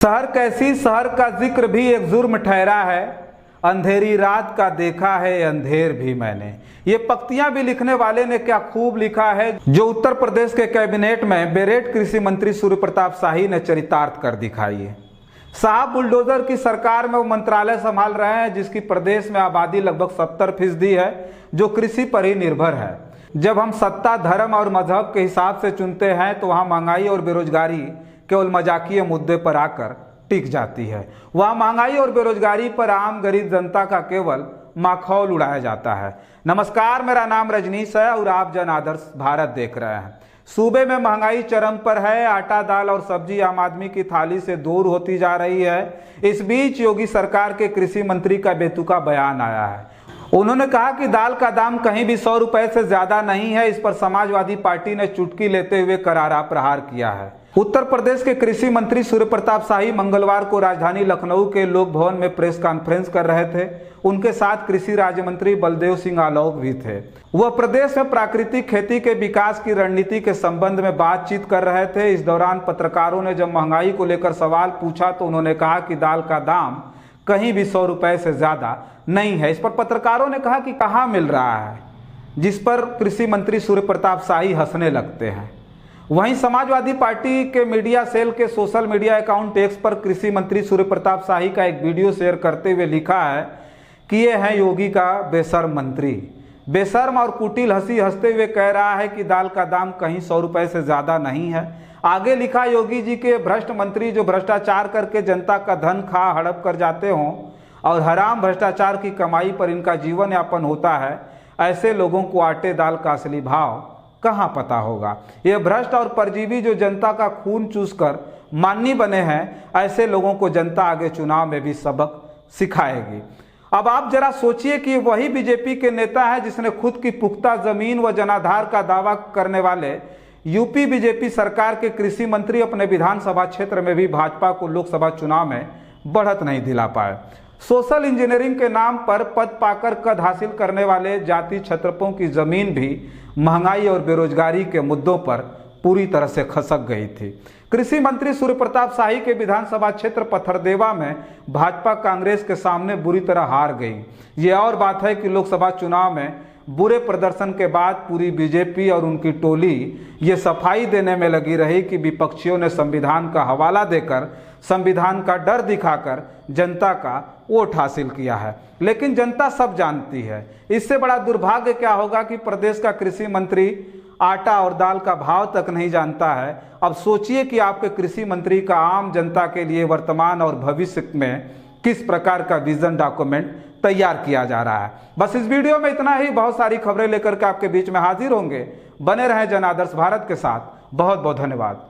शहर कैसी शहर का जिक्र भी एक जुर्म ठहरा है, अंधेरी रात का देखा है अंधेर भी मैंने। ये पंक्तियां भी लिखने वाले ने क्या खूब लिखा है, जो उत्तर प्रदेश के कैबिनेट में बेरेट कृषि मंत्री सूर्य प्रताप शाही ने चरितार्थ कर दिखाई है। साहब बुलडोजर की सरकार में वो मंत्रालय संभाल रहे हैं जिसकी प्रदेश में आबादी लगभग 70% है, जो कृषि पर ही निर्भर है। जब हम सत्ता धर्म और मजहब के हिसाब से चुनते हैं तो वहाँ महंगाई और बेरोजगारी केवल मजाकिया मुद्दे पर आकर टिक जाती है। वहाँ महंगाई और बेरोजगारी पर आम गरीब जनता का केवल माखौल उड़ाया जाता है। नमस्कार, मेरा नाम रजनीश है और आप जन आदर्श भारत देख रहे हैं। सूबे में महंगाई चरम पर है, आटा दाल और सब्जी आम आदमी की थाली से दूर होती जा रही है। इस बीच योगी सरकार के कृषि मंत्री का बेतुका बयान आया है। उन्होंने कहा कि दाल का दाम कहीं भी 100 रुपए से ज्यादा नहीं है। इस पर समाजवादी पार्टी ने चुटकी लेते हुए करारा प्रहार किया है। उत्तर प्रदेश के कृषि मंत्री सूर्य प्रताप शाही मंगलवार को राजधानी लखनऊ के लोक भवन में प्रेस कॉन्फ्रेंस कर रहे थे। उनके साथ कृषि राज्य मंत्री बलदेव सिंह आलोक भी थे। वह प्रदेश में प्राकृतिक खेती के विकास की रणनीति के संबंध में बातचीत कर रहे थे। इस दौरान पत्रकारों ने जब महंगाई को लेकर सवाल पूछा तो उन्होंने कहा कि दाल का दाम कहीं भी 100 रुपए से ज्यादा नहीं है। इस पर पत्रकारों ने कहा कि कहाँ मिल रहा है, जिस पर कृषि मंत्री सूर्य प्रताप शाही हंसने लगते हैं। वहीं समाजवादी पार्टी के मीडिया सेल के सोशल मीडिया अकाउंट एक्स पर कृषि मंत्री सूर्य प्रताप शाही का एक वीडियो शेयर करते हुए लिखा है कि ये है योगी का बेशर्म मंत्री। बेशर्म और कुटिल हंसी हंसते हुए कह रहा है कि दाल का दाम कहीं 100 रुपए से ज्यादा नहीं है। आगे लिखा, योगी जी के भ्रष्ट मंत्री जो भ्रष्टाचार करके जनता का धन खा हड़प कर जाते हों और हराम भ्रष्टाचार की कमाई पर इनका जीवन यापन होता है, ऐसे लोगों को आटे दाल का असली भाव कहाँ पता होगा। ये भ्रष्ट और परजीवी जो जनता का खून चूसकर माननी बने हैं, ऐसे लोगों को जनता आगे चुनाव में भी सबक सिखाएगी। अब आप जरा सोचिए कि वही बीजेपी के नेता है जिसने खुद की पुख्ता जमीन व जनाधार का दावा करने वाले यूपी बीजेपी सरकार के कृषि मंत्री अपने विधानसभा क्षेत्र में भी भाजपा को लोकसभा चुनाव में बढ़त नहीं दिला पाए। सोशल इंजीनियरिंग के नाम पर पद पाकर कद हासिल करने वाले जाति छत्रपों की जमीन भी महंगाई और बेरोजगारी के मुद्दों पर पूरी तरह से खसक गई थी। कृषि मंत्री सूर्य प्रताप शाही के विधानसभा क्षेत्र पथरदेवा में भाजपा कांग्रेस के सामने बुरी तरह हार गई। ये और बात है कि लोकसभा चुनाव में बुरे प्रदर्शन के बाद पूरी बीजेपी और उनकी टोली ये सफाई देने में लगी रही कि विपक्षियों ने संविधान का हवाला देकर, संविधान का डर दिखाकर जनता का वोट हासिल किया है। लेकिन जनता सब जानती है। इससे बड़ा दुर्भाग्य क्या होगा कि प्रदेश का कृषि मंत्री आटा और दाल का भाव तक नहीं जानता है। अब सोचिए कि आपके कृषि मंत्री का आम जनता के लिए वर्तमान और भविष्य में किस प्रकार का विजन डॉक्यूमेंट तैयार किया जा रहा है। बस इस वीडियो में इतना ही। बहुत सारी खबरें लेकर के आपके बीच में हाजिर होंगे। बने रहें जन आदर्श भारत के साथ। बहुत बहुत धन्यवाद।